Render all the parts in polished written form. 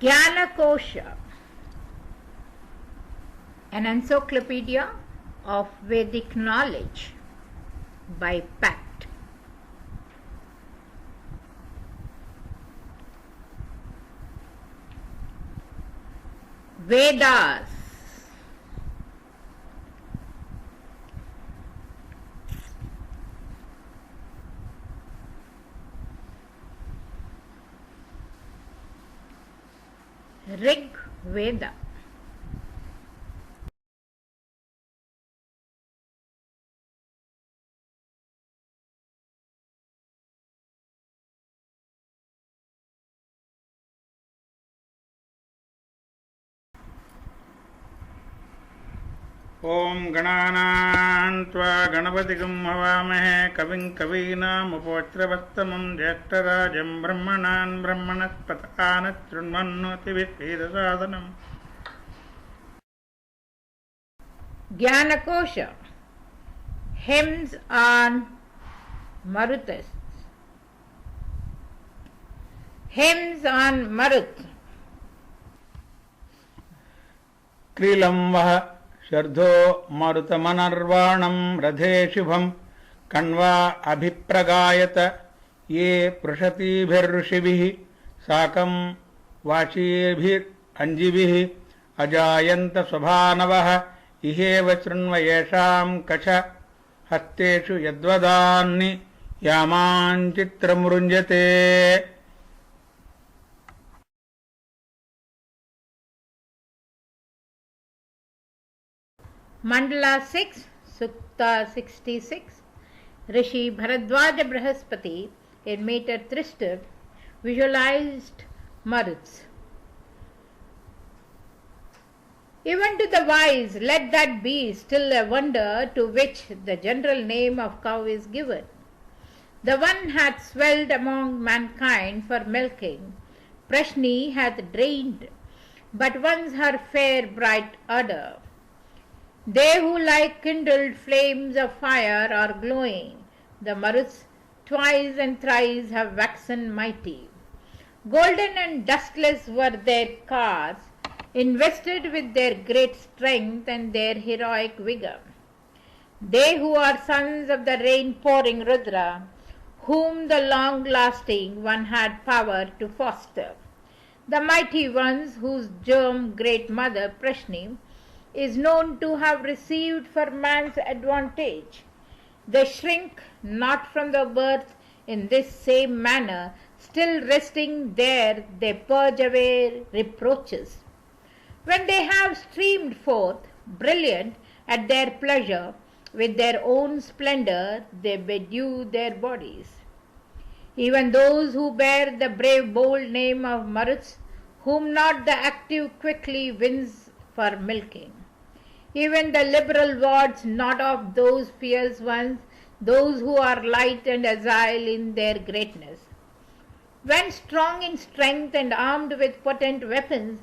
Jnanakosha, an encyclopedia of Vedic knowledge by Pact. Vedas. Rig Veda. ओम गणानां त्वा गणपतिगं हवामहे कविं कवीनामुपवज्रवस्तमं ज्येष्ठराजं ब्रह्मणान् ब्रह्मणस्पतः शृण्वन्नोतिभिः Jnanakosha, hymns on MARUTAS. Hymns on Marut. क्रीलं वः शर्धो मरुतमनर्वाणं रथे शुभं कण्वा अभिप्रगायत ये पृषतीभिर्षिभिः साकं वाचीभिरञ्जिभिः अजायन्त स्वभानवः इहेव शृण्व येषां कछ हस्तेषु यद्वदान्नि यामाञ्चित्रमुरुञ्जते. Mandala 6, Sukta 66. Rishi Bharadwaja Brahaspati in meter Trishta visualized Maruts. Even to the wise, let that be still a wonder to which the general name of cow is given. The one hath swelled among mankind for milking, Prashni hath drained, but once her fair bright udder. They who like kindled flames of fire are glowing, the Maruts twice and thrice have waxen mighty. Golden and dustless were their cars, invested with their great strength and their heroic vigor. They who are sons of the rain-pouring Rudra, whom the long-lasting one had power to foster. The mighty ones whose germ great mother Prashni is known to have received for man's advantage. They shrink not from the birth in this same manner, still resting there they purge away reproaches. When they have streamed forth, brilliant at their pleasure, with their own splendor they bedew their bodies. Even those who bear the brave bold name of Maruts, whom not the active quickly wins for milking. Even the liberal wards not of those fierce ones, those who are light and agile in their greatness. When strong in strength and armed with potent weapons,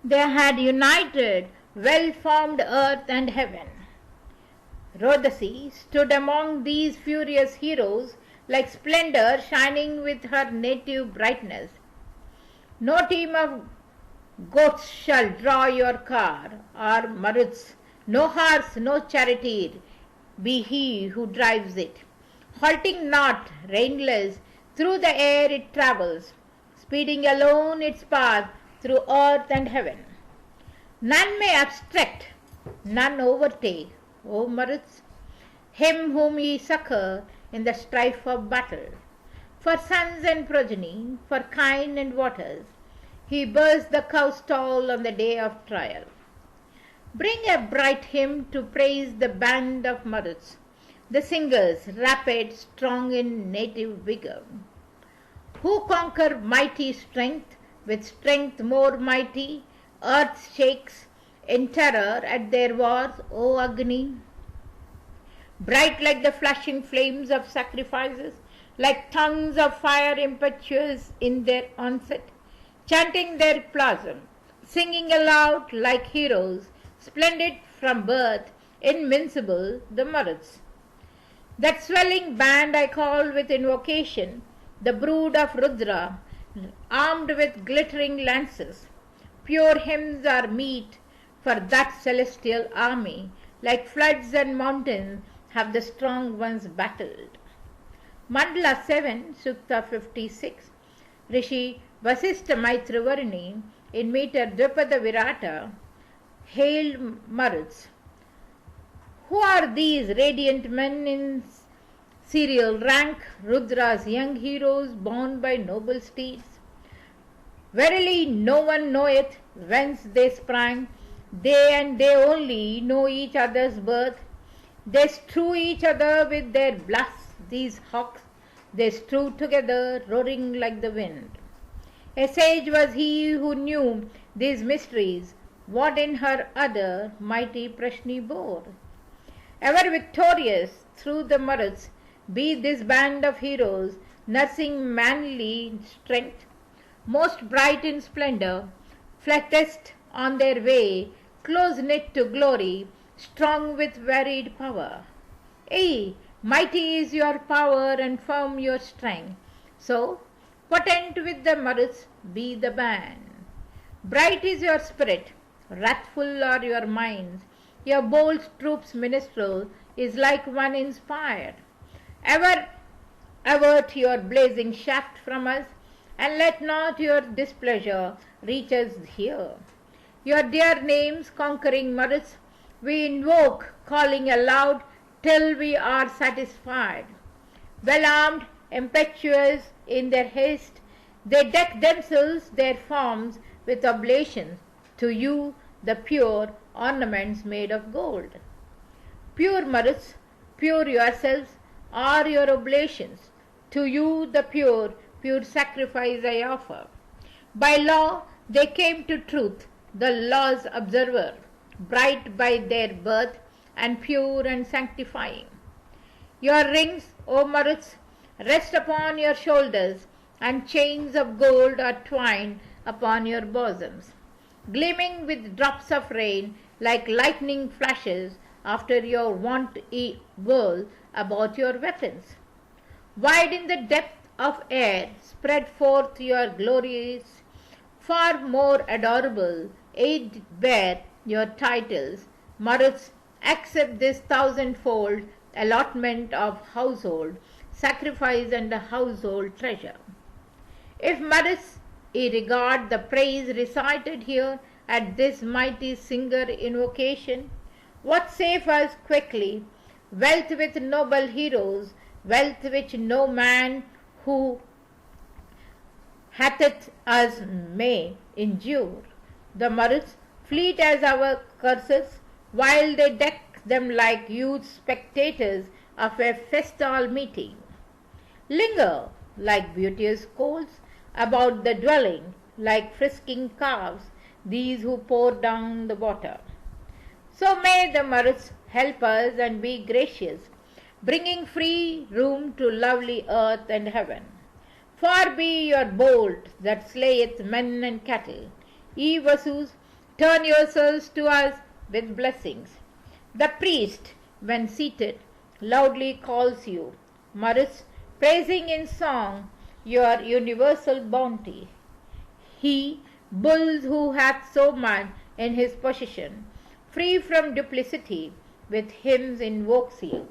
they had united well-formed earth and heaven. Rodasi stood among these furious heroes like splendor shining with her native brightness. No team of goats shall draw your car, or Maruts. No horse, no charioteer, be he who drives it. Halting not, reinless, through the air it travels, speeding alone its path through earth and heaven. None may obstruct, none overtake, O Maruts, him whom ye succor in the strife of battle. For sons and progeny, for kine and waters, he burst the cow stall on the day of trial. Bring a bright hymn to praise the band of Maruts, the singers, rapid, strong in native vigor, who conquer mighty strength with strength more mighty. Earth shakes in terror at their wars, O Agni. Bright like the flashing flames of sacrifices, like tongues of fire impetuous in their onset, chanting their plasm, singing aloud like heroes, splendid from birth, invincible, the Maruts. That swelling band I call with invocation, the brood of Rudra, armed with glittering lances. Pure hymns are meet for that celestial army. Like floods and mountains have the strong ones battled. Mandala 7, Sukta 56. Rishi Vasistha Maitravarni in meter Dvipada Virata hailed Maruts. Who are these radiant men in serial rank, Rudra's young heroes born by noble steeds? Verily no one knoweth whence they sprang, they and they only know each other's birth. They strew each other with their blasts, these hawks, they strew together, roaring like the wind. A sage was he who knew these mysteries, what in her other mighty Prashni bore. Ever victorious through the Maruts be this band of heroes, nursing manly strength, most bright in splendor, fleetest on their way, close knit to glory, strong with varied power. Ay, mighty is your power and firm your strength. So, potent with the Maruts be the band. Bright is your spirit, wrathful are your minds. Your bold troops' minstrel is like one inspired. Ever avert your blazing shaft from us, and let not your displeasure reach us here. Your dear names, conquering Maruts, we invoke, calling aloud till we are satisfied. Well armed, impetuous in their haste, they deck themselves, their forms, with oblations. To you, the pure ornaments made of gold. Pure Maruts, pure yourselves are your oblations. To you, the pure sacrifice I offer. By law they came to truth, the law's observer, bright by their birth and pure and sanctifying. Your rings, O Maruts, rest upon your shoulders, and chains of gold are twined upon your bosoms, gleaming with drops of rain like lightning flashes after your wont whirl about your weapons. Wide in the depth of air spread forth your glories, far more adorable, aid bear your titles. Maruts, accept this thousandfold allotment of household sacrifice and household treasure. If Maruts regard the praise recited here at this mighty singer invocation, what save us quickly? Wealth with noble heroes, wealth which no man who hatheth us may endure. The Maruts, fleet as our curses, while they deck them like youth spectators of a festal meeting, linger like beauteous coals about the dwelling, like frisking calves, these who pour down the water. So may the Maruts help us and be gracious, bringing free room to lovely earth and heaven. Far be your bolt that slayeth men and cattle. Ye Vasus, turn yourselves to us with blessings. The priest, when seated, loudly calls you, Maruts, praising in song your universal bounty. He, bulls who hath so much in his possession, free from duplicity, with hymns invokes you.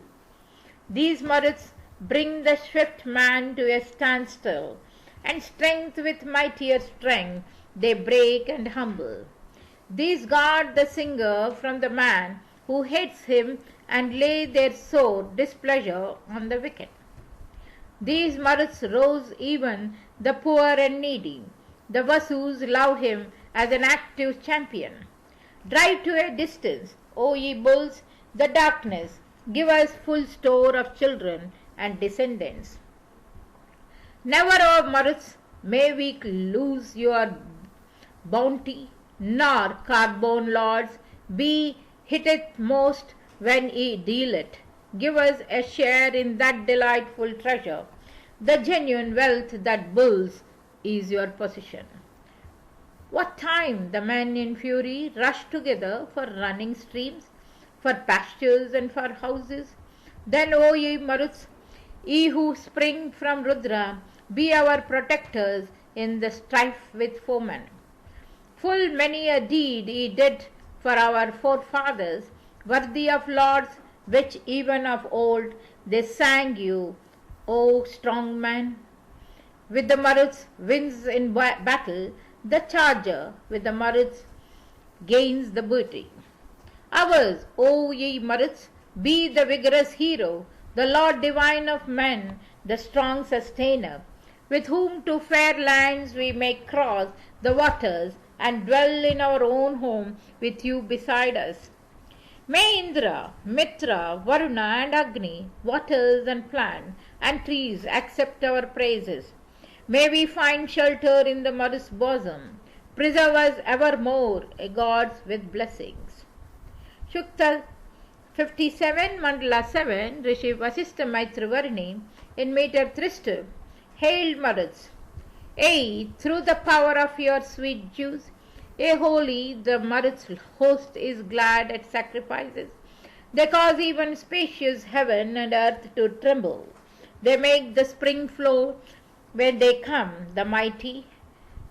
These Maruts bring the swift man to a standstill, and strength with mightier strength they break and humble. These guard the singer from the man who hates him and lay their sore displeasure on the wicked. These Maruts rose even the poor and needy. The Vasus loved him as an active champion. Drive to a distance, O ye bulls, the darkness, give us full store of children and descendants. Never, O Maruts, may we lose your bounty, nor carbone lords be hitteth most when ye deal it. Give us a share in that delightful treasure, the genuine wealth that bulls is your possession. What time the men in fury rush together for running streams, for pastures and for houses. Then, O ye Maruts, ye who spring from Rudra, be our protectors in the strife with foemen. Full many a deed ye did for our forefathers, worthy of lauds which even of old they sang you, O strong man. With the Maruts wins in battle, the charger with the Maruts gains the booty. Ours, O ye Maruts, be the vigorous hero, the Lord divine of men, the strong sustainer, with whom to fair lands we may cross the waters and dwell in our own home with you beside us. May Indra, Mitra, Varuna and Agni, waters and plant and trees accept our praises. May we find shelter in the Maru's bosom. Preserve us evermore, gods with blessings. Shukta 57, Mandala 7, Rishi Vasistha Maitravarni, in meter Trishta, hailed Maruts. Through the power of your sweet juice, holy, the Maruts host is glad at sacrifices. They cause even spacious heaven and earth to tremble. They make the spring flow when they come, the mighty.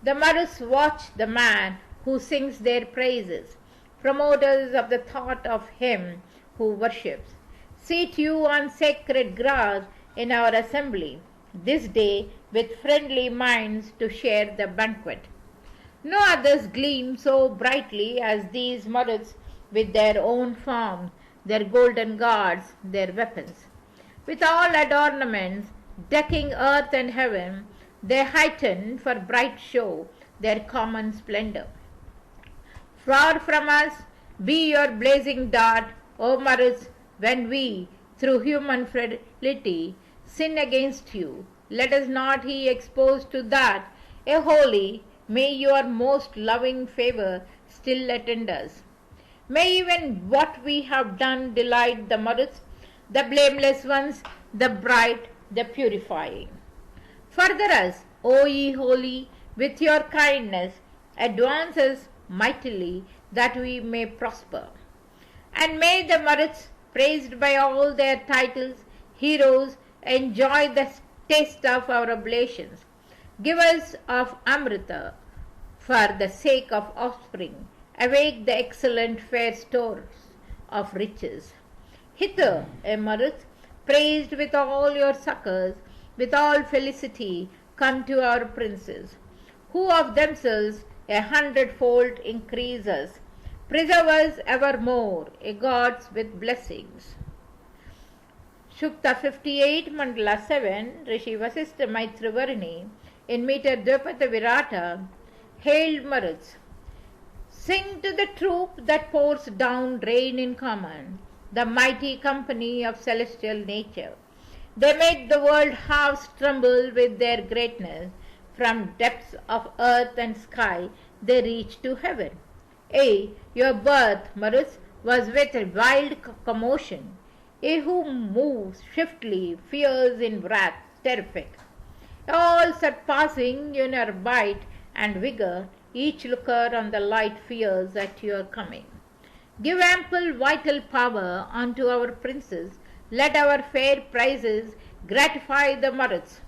The Maruts watch the man who sings their praises, promoters of the thought of him who worships. Seat you on sacred grass in our assembly this day with friendly minds to share the banquet. No others gleam so brightly as these Maruts with their own form, their golden guards, their weapons. With all adornments decking earth and heaven, they heighten for bright show their common splendor. Far from us be your blazing dart, O Maruts, when we, through human frailty, sin against you. Let us not he exposed to that, holy, may your most loving favor still attend us. May even what we have done delight the Maruts, the blameless ones, the bright, the purifying. Further us, O ye holy, with your kindness, advance us mightily that we may prosper. And may the Maruts, praised by all their titles, heroes, enjoy the taste of our oblations. Give us of Amrita for the sake of offspring. Awake the excellent fair stores of riches. Hither, Maruts, praised with all your succors, with all felicity, come to our princes, who of themselves 100-fold increase us. Preserve us evermore, gods with blessings. Shukta 58, Mandala 7, Rishi Vasistha Maitravarni, in meter Dvipata Virata, hailed Maruts. Sing to the troop that pours down rain in common, the mighty company of celestial nature. They make the world halves tremble with their greatness. From depths of earth and sky they reach to heaven. Your birth, Maruts, was with a wild commotion. Who moves swiftly, fierce in wrath, terrific. All surpassing in your bite and vigor, each looker on the light fears at your coming. Give ample vital power unto our princes. Let our fair prizes gratify the Maruts.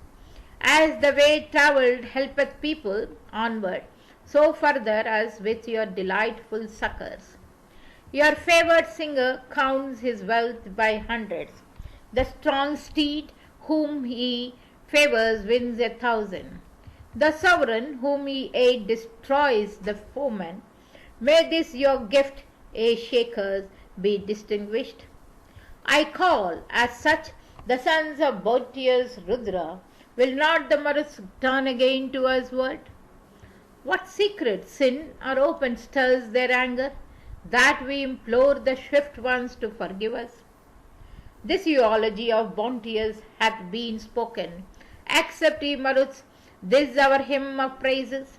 As the way travelled helpeth people onward, so further us with your delightful succors. Your favoured singer counts his wealth by hundreds. The strong steed whom he favours wins 1,000. The sovereign whom he aid destroys the foeman. May this your gift, Shakers, be distinguished. I call as such the sons of Bhautia's Rudra. Will not the Maruts turn again to us word? What secret sin or open stirs their anger, that we implore the swift ones to forgive us? This eulogy of Bhautia's hath been spoken. Accept, ye Maruts, this our hymn of praises.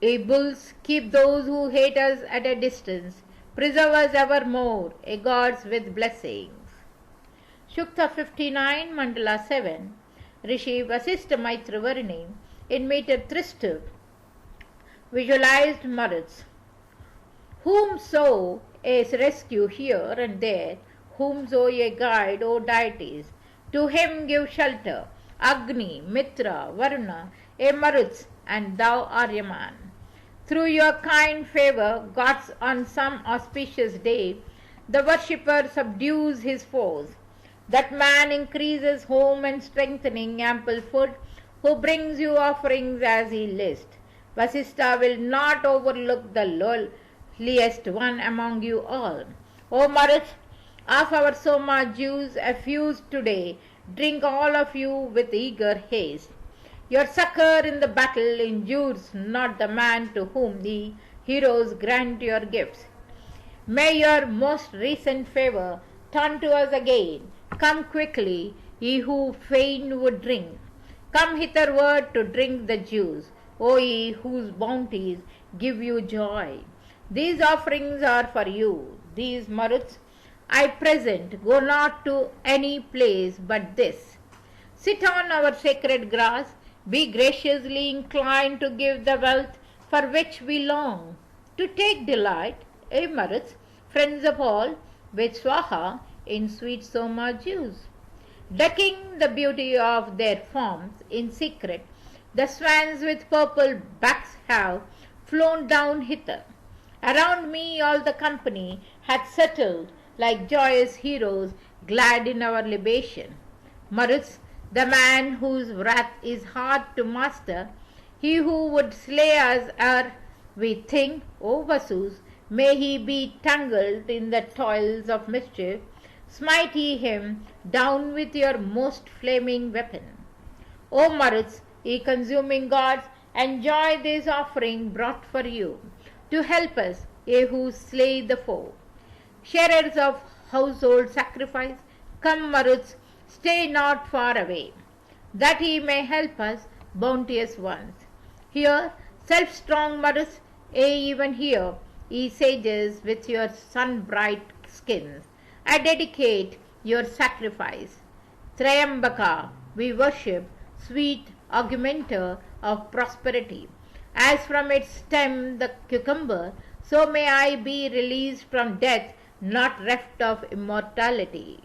Ye bulls, keep those who hate us at a distance. Preserve us evermore, gods with blessings. Shukta 59, Mandala 7, Rishi Vasistha Maitravarni, in meter Trishta, visualized Maruts. Whomso is rescue here and there, whomso ye guide, O deities, to him give shelter. Agni, Mitra, Varuna, a Maruts, and thou Aryaman. Through your kind favor, gods, on some auspicious day, the worshipper subdues his foes. That man increases home and strengthening ample food, who brings you offerings as he list. Vasistha will not overlook the lowliest one among you all. O Maruts, of our Soma juice effused today, drink all of you with eager haste. Your succor in the battle injures not the man to whom the heroes grant your gifts. May your most recent favor turn to us again. Come quickly, ye who fain would drink. Come hitherward to drink the juice, O ye whose bounties give you joy. These offerings are for you. These Maruts I present go not to any place but this. Sit on our sacred grass, be graciously inclined to give the wealth for which we long, to take delight, A Maruts, friends of all, with Swaha in sweet Soma juice. Decking the beauty of their forms in secret, the swans with purple backs have flown down hither. Around me all the company had settled like joyous heroes glad in our libation. Maruts, the man whose wrath is hard to master, he who would slay us ere we think, O Vasus, may he be tangled in the toils of mischief, smite ye him down with your most flaming weapon. O Maruts, ye consuming gods, enjoy this offering brought for you, to help us, ye who slay the foe. Sharers of household sacrifice, come Maruts, stay not far away, that ye may help us, bounteous ones. Here, self-strong Maruts, even here, ye sages with your sun-bright skins, I dedicate your sacrifice. Trayambaka, we worship, sweet augmenter of prosperity. As from its stem the cucumber, so may I be released from death, not reft of immortality.